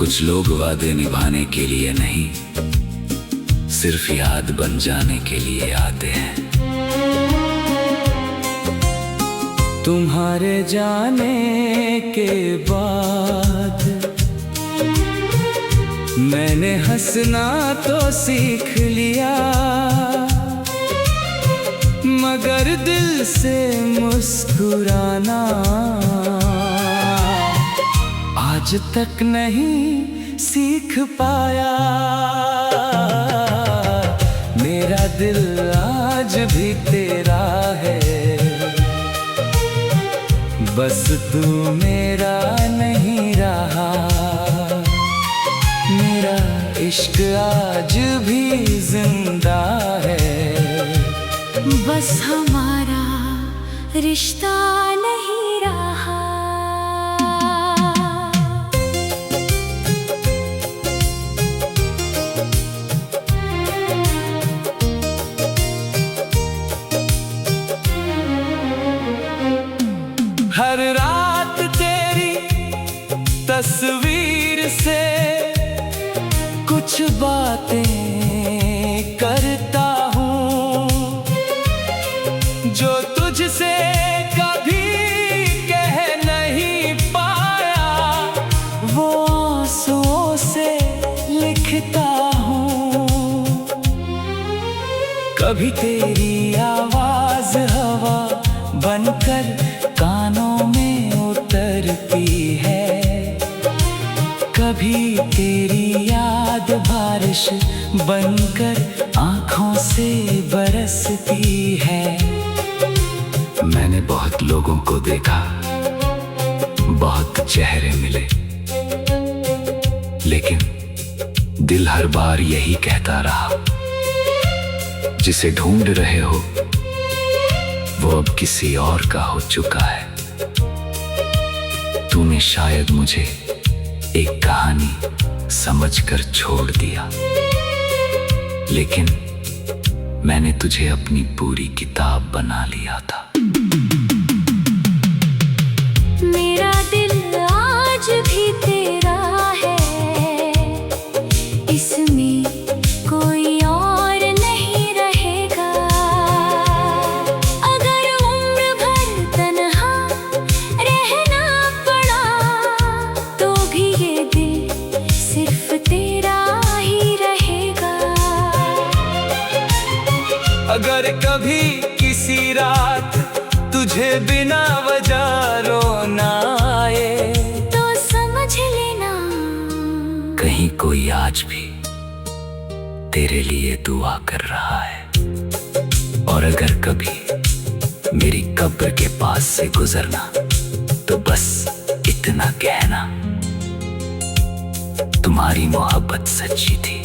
कुछ लोग वादे निभाने के लिए नहीं, सिर्फ याद बन जाने के लिए आते हैं। तुम्हारे जाने के बाद मैंने हंसना तो सीख लिया, मगर दिल से मुस्कुराना आज तक नहीं सीख पाया। मेरा दिल आज भी तेरा है, बस तू मेरा नहीं रहा। मेरा इश्क आज भी जिंदा है, बस हमारा रिश्ता नहीं रहा। हर रात तेरी तस्वीर से कुछ बातें करता हूँ, जो तुझसे कभी कह नहीं पाया, वो आंसुओं से लिखता हूँ। कभी तेरी आवाज हवा बनकर कानों में उतरती है, कभी तेरी याद बारिश बनकर आँखों से बरसती है। मैंने बहुत लोगों को देखा, बहुत चेहरे मिले, लेकिन दिल हर बार यही कहता रहा, जिसे ढूंढ रहे हो वो अब किसी और का हो चुका है। तूने शायद मुझे एक कहानी समझकर छोड़ दिया, लेकिन मैंने तुझे अपनी पूरी किताब बना लिया था। मेरा दिल आज भी तेरा है, इसमें कोई और नहीं रहेगा। अगर उम्र भर तन्हा रहना पड़ा, तो भी ये दिल सिर्फ तेरा ही रहेगा। अगर कभी किसी रात तुझे बिना वजह रोना आए, तो समझ लेना कहीं कोई आज भी तेरे लिए दुआ कर रहा है। और अगर कभी मेरी कब्र के पास से गुजरना, तो बस इतना कहना, तुम्हारी मोहब्बत सच्ची थी,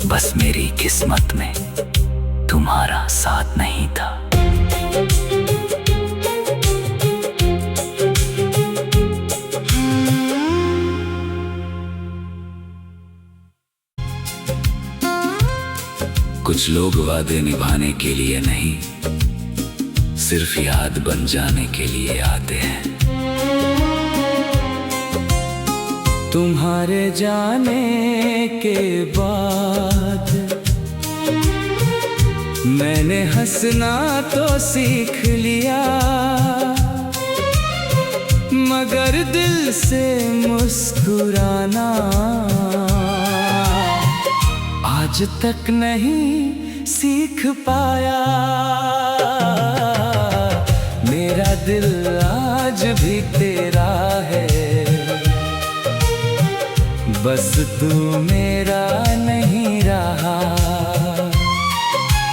बस मेरी किस्मत में तुम्हारा साथ नहीं था। कुछ लोग वादे निभाने के लिए नहीं, सिर्फ याद बन जाने के लिए आते हैं। तुम्हारे जाने के बाद मैंने हंसना तो सीख लिया, मगर दिल से मुस्कुराना आज तक नहीं सीख पाया। मेरा दिल आज भी तेरा है, बस तू मेरा नहीं रहा।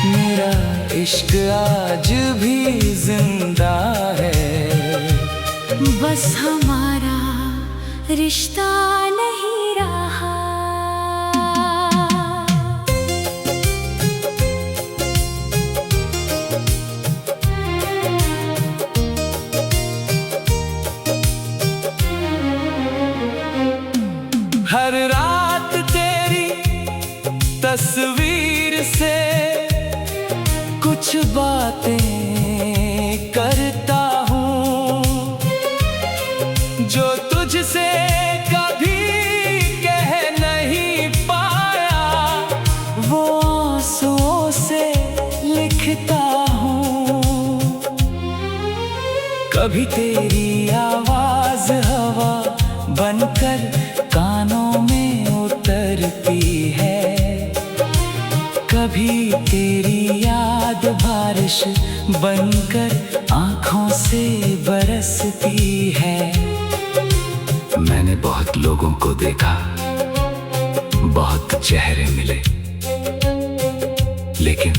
मेरा इश्क आज भी जिंदा है, बस हमारा रिश्ता नहीं रहा। हर रात तेरी तस्वीर से कुछ बातें करता हूँ, जो तुझसे कभी कभी तेरी आवाज हवा बनकर कानों में उतरती है, कभी तेरी याद बारिश बनकर आँखों से बरसती है। मैंने बहुत लोगों को देखा, बहुत चेहरे मिले, लेकिन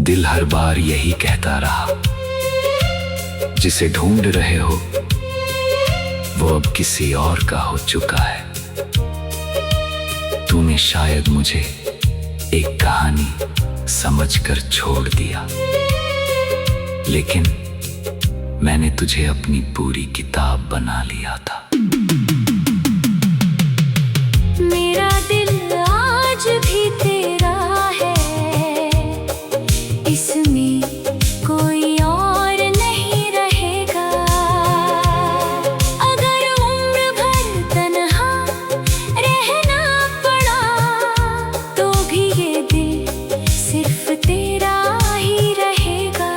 दिल हर बार यही कहता रहा, जिसे ढूंढ रहे हो वो अब किसी और का हो चुका है। तूने शायद मुझे एक कहानी समझकर छोड़ दिया, लेकिन मैंने तुझे अपनी पूरी किताब बना लिया था। मेरा दिल आज भी तेरा है, इसमें कोई और नहीं रहेगा। अगर उम्र भर तन्हा रहना पड़ा, तो भी ये दिल सिर्फ तेरा ही रहेगा।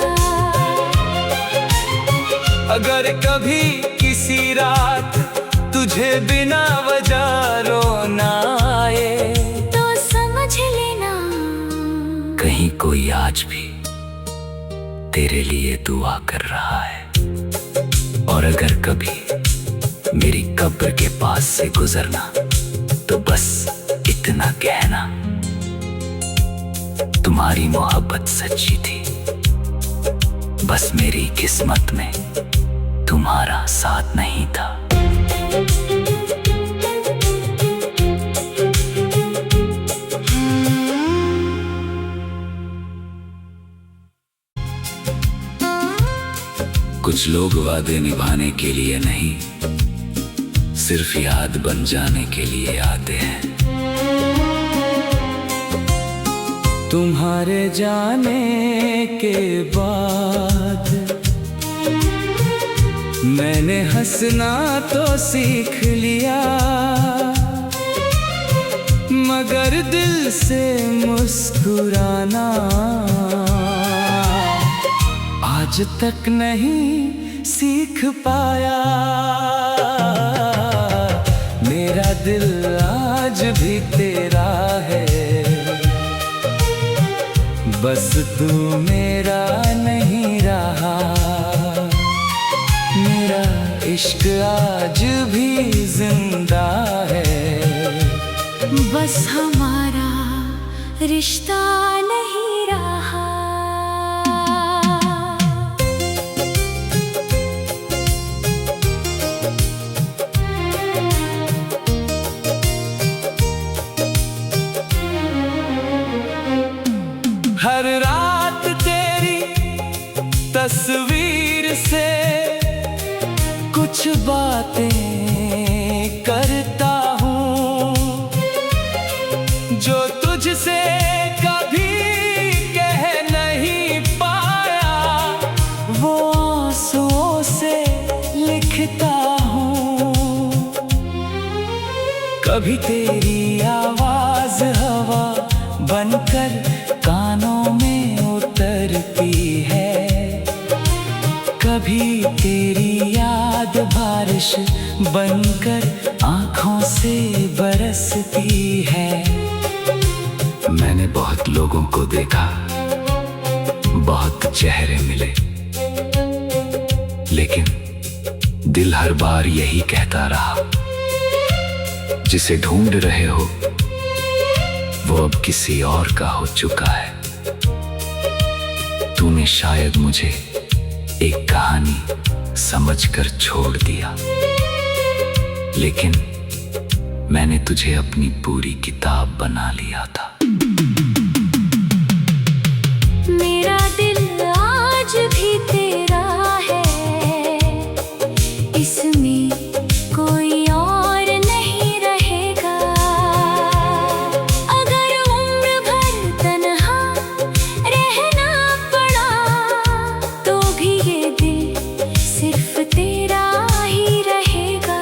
अगर कभी किसी रात तुझे बिना वजह रोना आए, तो समझ लेना कहीं कोई आज भी तेरे लिए दुआ कर रहा है। और अगर कभी मेरी कब्र के पास से गुजरना, तो बस इतना कहना, तुम्हारी मोहब्बत सच्ची थी, बस मेरी किस्मत में तुम्हारा साथ नहीं था। कुछ लोग वादे निभाने के लिए नहीं, सिर्फ याद बन जाने के लिए आते हैं। तुम्हारे जाने के बाद मैंने हंसना तो सीख लिया, मगर दिल से मुस्कुराना आज तक नहीं सीख पाया। मेरा दिल आज भी तेरा है, बस तू मेरा नहीं रहा। मेरा इश्क आज भी जिंदा है, बस हमारा रिश्ता नहीं रहा। हर रात तेरी तस्वीर से कुछ बातें करता हूँ, जो तुझसे कभी कह नहीं पाया, वो आंसुओं से लिखता हूँ। कभी तेरी आवाज हवा बनकर कानों में उतरती है, कभी तेरी याद बारिश बनकर आँखों से बरसती है। मैंने बहुत लोगों को देखा, बहुत चेहरे मिले, लेकिन दिल हर बार यही कहता रहा, जिसे ढूंढ रहे हो वो अब किसी और का हो चुका है। तूने शायद मुझे एक कहानी समझकर छोड़ दिया, लेकिन मैंने तुझे अपनी पूरी किताब बना लिया था। मेरा दिल आज भी तेरा है, इसमें कोई और नहीं रहेगा। अगर उम्र भर तन्हा रहना पड़ा, तो भी ये दिल सिर्फ तेरा ही रहेगा।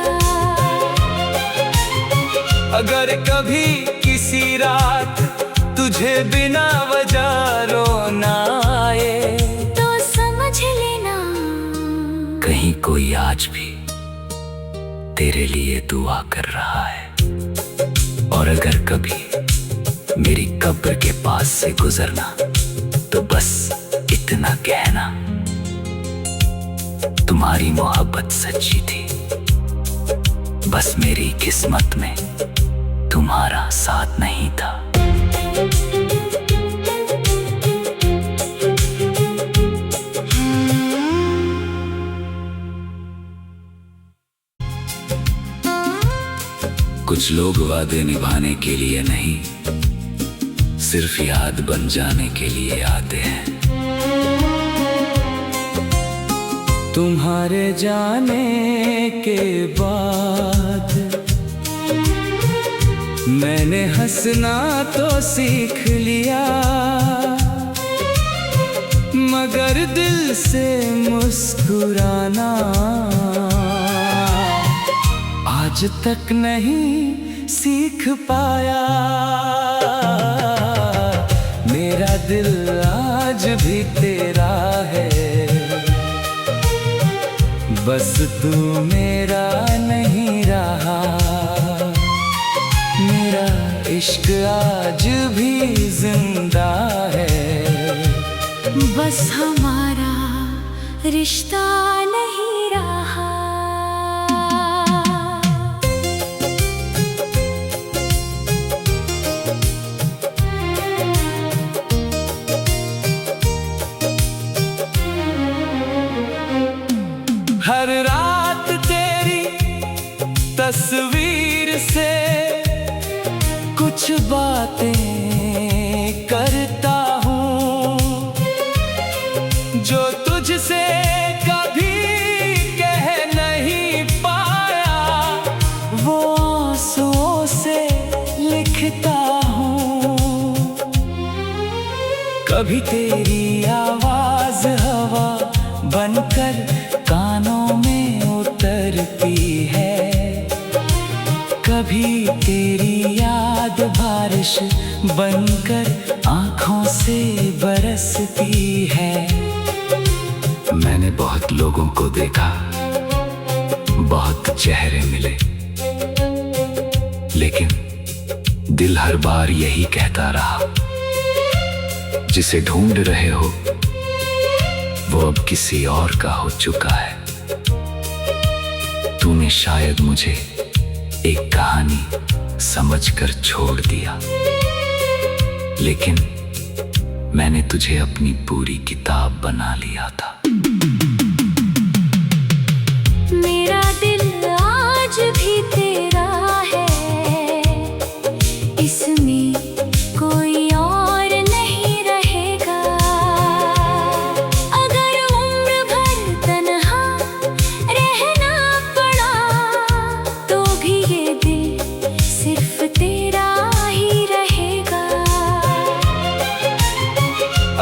अगर कभी किसी रात तुझे बिना वजह रोना आए, तो समझ लेना कोई आज भी तेरे लिए दुआ कर रहा है, और अगर कभी मेरी कब्र के पास से गुजरना तो बस इतना कहना, तुम्हारी मोहब्बत सच्ची थी, बस मेरी किस्मत में तुम्हारा साथ नहीं था। कुछ लोग वादे निभाने के लिए नहीं, सिर्फ याद बन जाने के लिए आते हैं। तुम्हारे जाने के बाद मैंने हंसना तो सीख लिया, मगर दिल से मुस्कुराना आज तक नहीं सीख पाया। मेरा दिल आज भी तेरा है, बस तू मेरा नहीं रहा। मेरा इश्क आज भी जिंदा है, बस हमारा रिश्ता नहीं रहा। हर रात तेरी तस्वीर से कुछ बातें करता हूँ, जो तुझसे कभी कह नहीं पाया, वो आंसुओं से लिखता हूँ। कभी तेरी आवाज हवा बनकर कानों में उतरती है, कभी तेरी याद बारिश बनकर आँखों से बरसती है। मैंने बहुत लोगों को देखा, बहुत चेहरे मिले, लेकिन दिल हर बार यही कहता रहा, जिसे ढूंढ रहे हो वो अब किसी और का हो चुका है। तूने शायद मुझे एक कहानी समझकर छोड़ दिया, लेकिन मैंने तुझे अपनी पूरी किताब बना लिया था। मेरा दिल आज भी तेरा है, इसमें कोई और नहीं रहेगा। अगर उम्र भर तन्हा रहना पड़ा तो भी ये दिल सिर्फ तेरा ही रहेगा।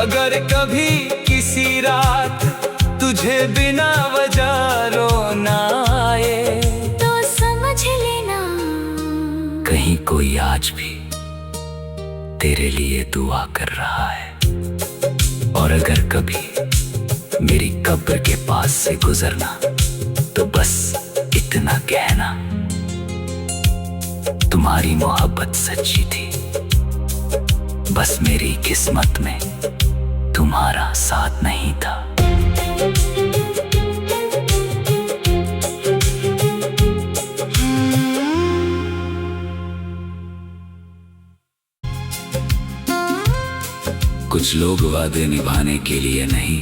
अगर कभी किसी रात तुझे बिना वजह रोना आए तो समझ लेना कहीं कोई आज भी तेरे लिए दुआ कर रहा है, और अगर कभी मेरी कब्र के पास से गुजरना तो बस इतना कहना, तुम्हारी मोहब्बत सच्ची थी, बस मेरी किस्मत में तुम्हारा साथ नहीं था। कुछ लोग वादे निभाने के लिए नहीं,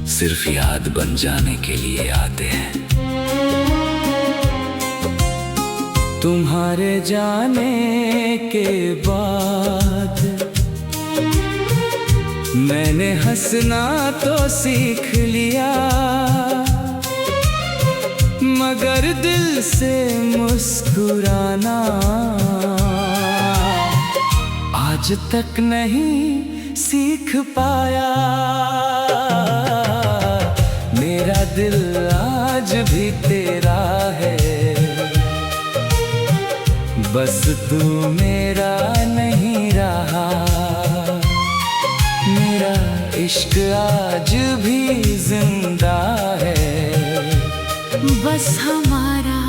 सिर्फ याद बन जाने के लिए आते हैं। तुम्हारे जाने के बाद मैंने हंसना तो सीख लिया, मगर दिल से मुस्कुराना आज तक नहीं सीख पाया। मेरा दिल आज भी तेरा है, बस तू मेरा नहीं रहा। मेरा इश्क आज भी जिंदा है, बस हमारा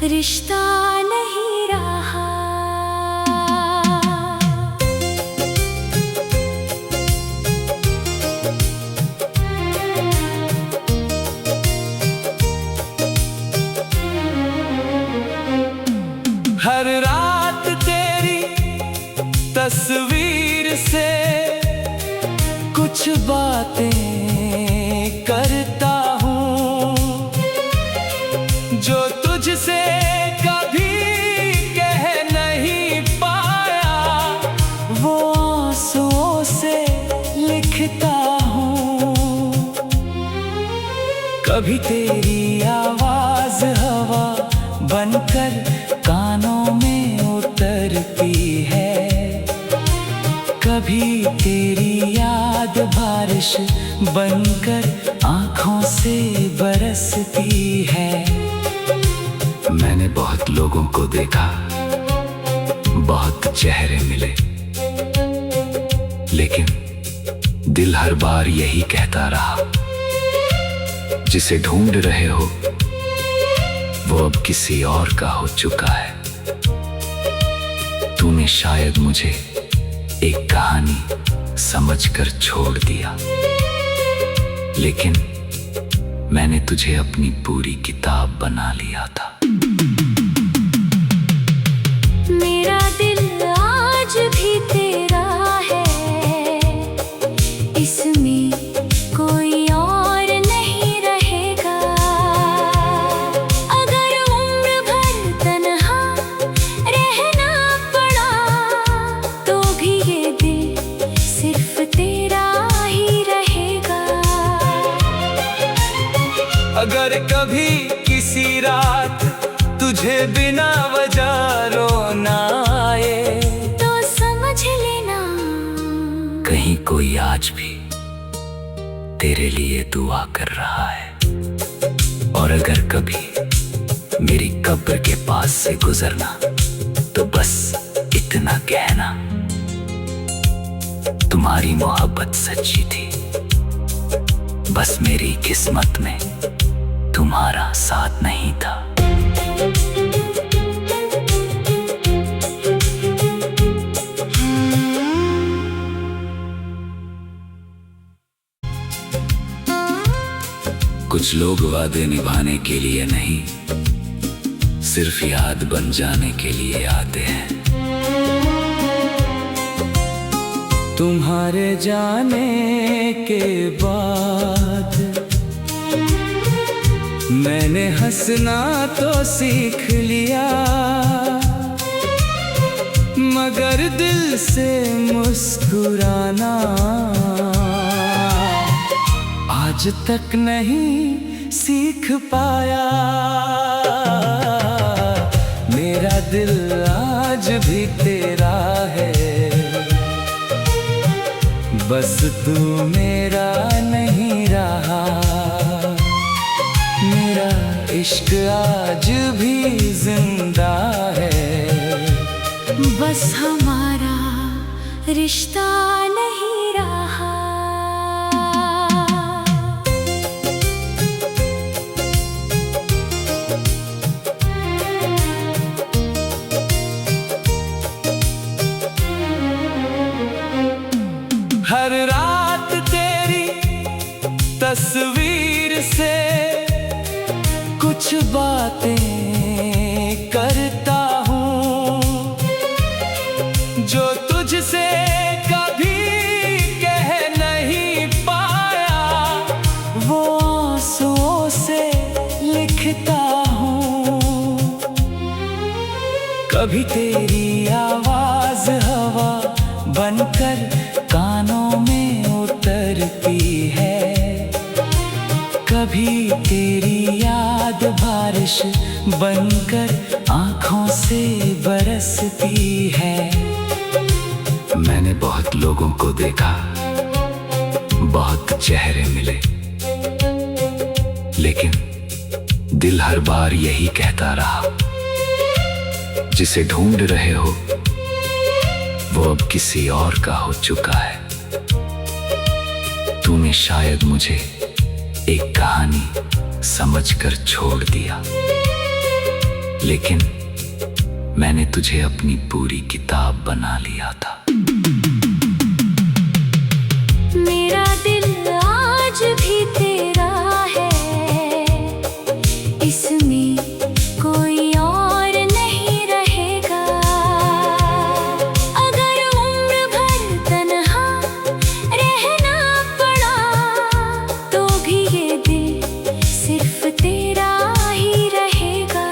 रिश्ता नहीं रहा। हर रात तेरी तस्वीर से कुछ बातें करता हूँ जो तुझसे कभी कह नहीं पाया, वो आंसुओं से लिखता हूँ। कभी तेरी आवाज हवा बनकर कानों में उतरती है, कभी तेरी याद बारिश बनकर आँखों से बरसती है। मैंने बहुत लोगों को देखा, बहुत चेहरे मिले, लेकिन दिल हर बार यही कहता रहा, जिसे ढूंढ रहे हो वो अब किसी और का हो चुका है। तूने शायद मुझे एक कहानी समझकर छोड़ दिया, लेकिन मैंने तुझे अपनी पूरी किताब बना लिया था। मेरा दिल आज भी तेरा है, इसमें कोई और नहीं रहेगा। अगर उम्र भर तन्हा रहना पड़ा, तो भी ये दिल सिर्फ तेरा ही रहेगा। अगर कभी किसी रात तुझे बिना वजह रोना आए, तो समझ लेना कहीं कोई आज भी तेरे लिए दुआ कर रहा है। और अगर कभी मेरी कब्र के पास से गुजरना, तो बस इतना कहना, तुम्हारी मोहब्बत सच्ची थी, बस मेरी किस्मत में तुम्हारा साथ नहीं था। कुछ लोग वादे निभाने के लिए नहीं, सिर्फ याद बन जाने के लिए आते हैं। तुम्हारे जाने के बाद मैंने हंसना तो सीख लिया, मगर दिल से मुस्कुराना आज तक नहीं सीख पाया। मेरा दिल आज भी तेरा है, बस तू मेरा नहीं रहा। मेरा इश्क आज भी जिंदा है, बस हमारा रिश्ता नहीं रहा। हर रात तेरी तस्वीर से कुछ बातें करता हूँ जो तुझसे कभी कह नहीं पाया, वो आंसुओं से लिखता हूँ। कभी तेरी आवाज हवा बनकर कानों में उतरती है, कभी तेरी याद बारिश बनकर आँखों से बरसती है। मैंने बहुत लोगों को देखा, बहुत चेहरे मिले, लेकिन दिल हर बार यही कहता रहा, जिसे ढूंढ रहे हो वो अब किसी और का हो चुका है। तूने शायद मुझे एक कहानी समझकर छोड़ दिया, लेकिन मैंने तुझे अपनी पूरी किताब बना लिया था। मेरा दिल आज भी तेरा है, इसमें कोई और नहीं रहेगा। अगर उम्र भर तन्हा रहना पड़ा, तो भी ये दिल सिर्फ तेरा ही रहेगा।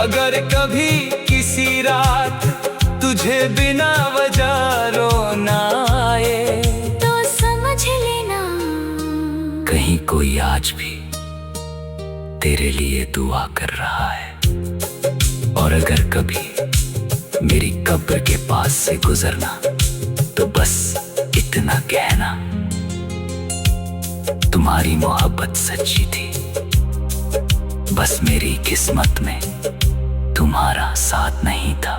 अगर कभी किसी रात तुझे बिना वजह रोना आए, तो समझ लेना कहीं कोई आज भी तेरे लिए दुआ कर रहा है। और अगर कभी मेरी कब्र के पास से गुजरना, तो बस इतना कहना, तुम्हारी मोहब्बत सच्ची थी, बस मेरी किस्मत में तुम्हारा साथ नहीं था।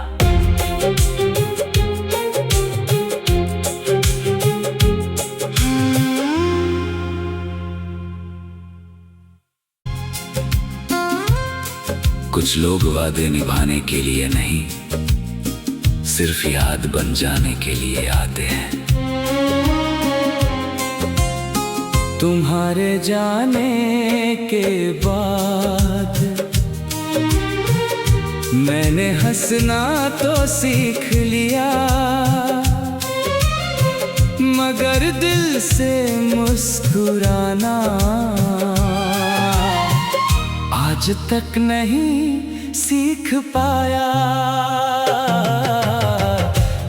कुछ लोग वादे निभाने के लिए नहीं, सिर्फ याद बन जाने के लिए आते हैं। तुम्हारे जाने के बाद मैंने हंसना तो सीख लिया, मगर दिल से मुस्कुराना आज तक नहीं सीख पाया।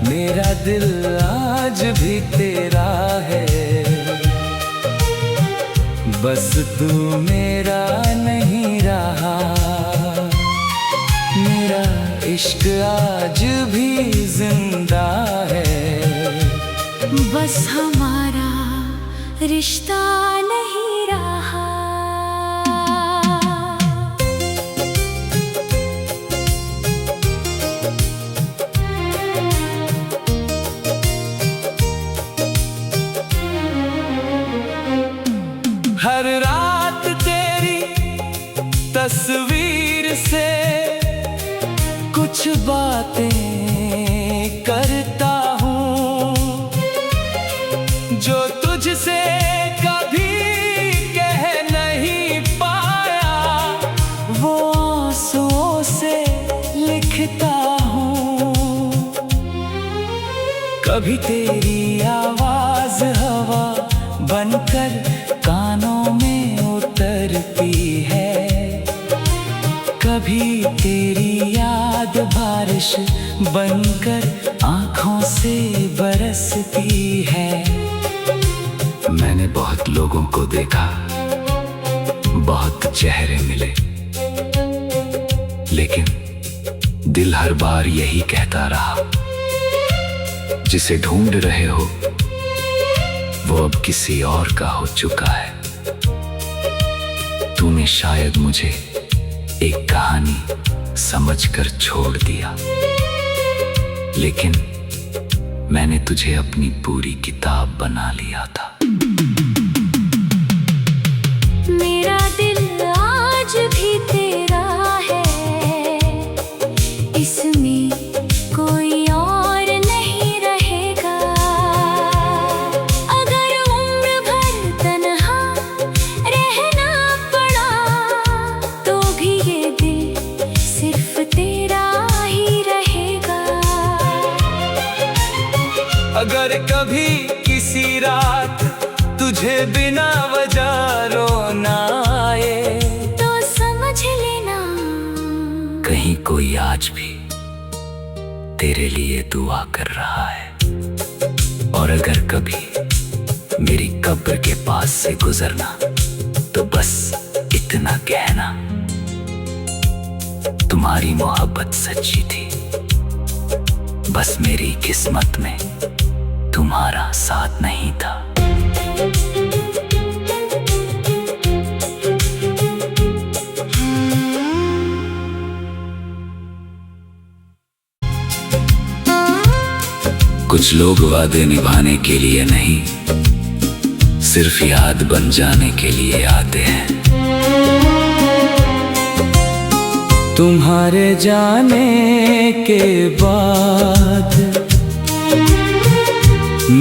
मेरा दिल आज भी तेरा है, बस तू मेरा नहीं रहा। मेरा इश्क आज भी जिंदा है, बस हमारा रिश्ता नहीं रहा। हर रात तेरी तस्वीर से कुछ बातें करता हूँ, जो तुझसे कभी कह नहीं पाया, वो आंसुओं से लिखता हूँ। कभी तेरी आवाज हवा बनकर कानों में उतरती है, कभी तेरी याद बारिश बनकर आँखों से बरसती है। मैंने बहुत लोगों को देखा, बहुत चेहरे मिले, लेकिन दिल हर बार यही कहता रहा, जिसे ढूंढ रहे हो वो अब किसी और का हो चुका है। तूने शायद मुझे एक कहानी समझकर छोड़ दिया, लेकिन मैंने तुझे अपनी पूरी किताब बना लिया था। मेरा दिल आज भी तेरा है, इसमें कोई और नहीं रहेगा। अगर उम्र भर तन्हा रहना पड़ा, तो भी ये दिल सिर्फ तेरा ही रहेगा। अगर कभी किसी रात तुझे बिना वजह रोना आए, तो समझ लेना कहीं कोई आज भी तेरे लिए दुआ कर रहा है। और अगर कभी मेरी कब्र के पास से गुजरना, तो बस इतना कहना, तुम्हारी मोहब्बत सच्ची थी, बस मेरी किस्मत में तुम्हारा साथ नहीं था। कुछ लोग वादे निभाने के लिए नहीं, सिर्फ याद बन जाने के लिए आते हैं। तुम्हारे जाने के बाद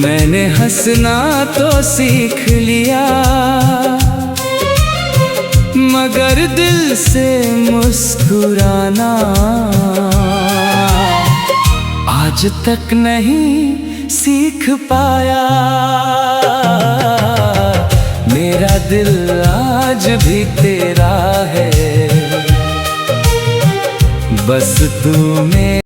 मैंने हंसना तो सीख लिया, मगर दिल से मुस्कुराना आज तक नहीं सीख पाया। मेरा दिल आज भी तेरा है, बस तू मेरा